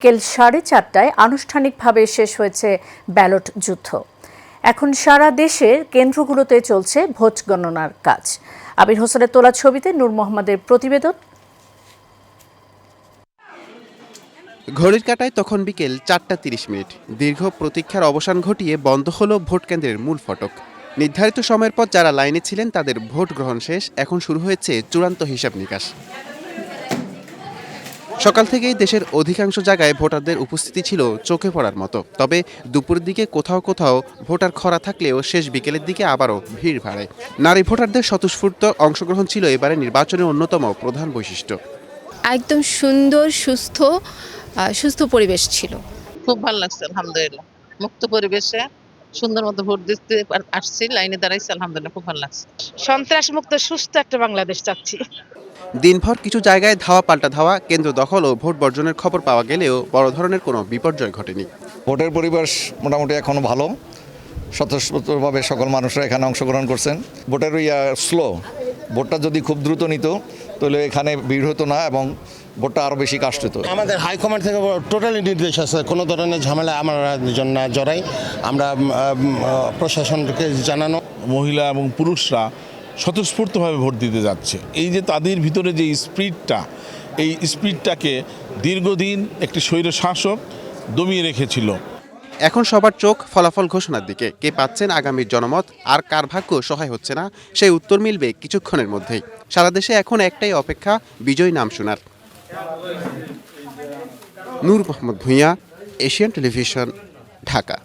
বিকেল 4:30টায় আনুষ্ঠানিকভাবে শেষ হয়েছে ব্যালট যুদ্ধ। এখন সারা দেশের কেন্দ্রগুলোতে চলছে ভোট গণনার কাজ। আবির হোসেনের তোলা ছবিতে নূর মোহাম্মদের প্রতিবেদন। ঘড়ির কাঁটায় তখন বিকেল 4:30। দীর্ঘ প্রতীক্ষার অবসান ঘটিয়ে বন্ধ হলো ভোট কেন্দ্রের মূল ফটক। নির্ধারিত সময়ের পর যারা লাইনে ছিলেন তাদের ভোট গ্রহণ শেষ। এখন শুরু হয়েছে চূড়ান্ত হিসাব নিকাশ। সকাল থেকেই দেশের অধিকাংশ জায়গায় ভোটারদের উপস্থিতি ছিল চোখে পড়ার মতো। তবে দুপুরের দিকে কোথাও কোথাও ভোটার খরা থাকলেও শেষ বিকেলের দিকে আবারও ভিড় বাড়ে। নারী ভোটারদের স্বতঃস্ফূর্ত অংশগ্রহণ ছিল এবারে নির্বাচনের অন্যতম প্রধান বৈশিষ্ট্য। একদম সুন্দর সুস্থ পরিবেশ ছিল। খুব ভালো লাগছে, আলহামদুলিল্লাহ। মুক্ত পরিবেশে সুন্দর মতো ভোট দিতে আসছি, লাইনে দাঁড়াইছি, আলহামদুলিল্লাহ খুব ভালো লাগছে। সন্ত্রাস মুক্ত সুস্থ একটা বাংলাদেশ চাচ্ছি। দিনভর কিছু জায়গায় ধাওয়া পাল্টা ধাওয়া, কেন্দ্র দখল ও ভোট বর্জনের খবর পাওয়া গেলেও বড় ধরনের কোনো বিপর্যয় ঘটেনি। ভোটের পরিবেশ মোটামুটি এখনো ভালো, স্বতঃস্ফূর্তভাবে সকল মানুষরা এখানে অংশগ্রহণ করছেন। ভোটের স্লো, ভোটটা যদি খুব দ্রুত নিত তাহলে এখানে ভিড় হতো না এবং ভোটটা আরও বেশি কাস্ট হতো। আমাদের হাইকমান্ড থেকে টোটালি নির্দেশ আছে, কোনো ধরনের ঝামেলা আমরা জন্য না জড়াই। আমরা প্রশাসনকে জানানো, মহিলা এবং পুরুষরা স্বতঃস্ফূর্তভাবে ভোট দিতে যাচ্ছে। এই যে তাদের ভিতরে যে স্পিরিটটা, এই স্পিরিটটাকে দীর্ঘদিন একটি স্বৈর শাসক দমিয়ে রেখেছিল। এখন সবার চোখ ফলাফল ঘোষণার দিকে। কে পাচ্ছেন আগামীর জনমত, আর কার ভাগ্য সহায় হচ্ছে না, সেই উত্তর মিলবে কিছুক্ষণের মধ্যেই। সারা দেশে এখন একটাই অপেক্ষা, বিজয়ী নাম শোনার। নূর মোহাম্মদ ভূঁইয়া, এশিয়ান টেলিভিশন, ঢাকা।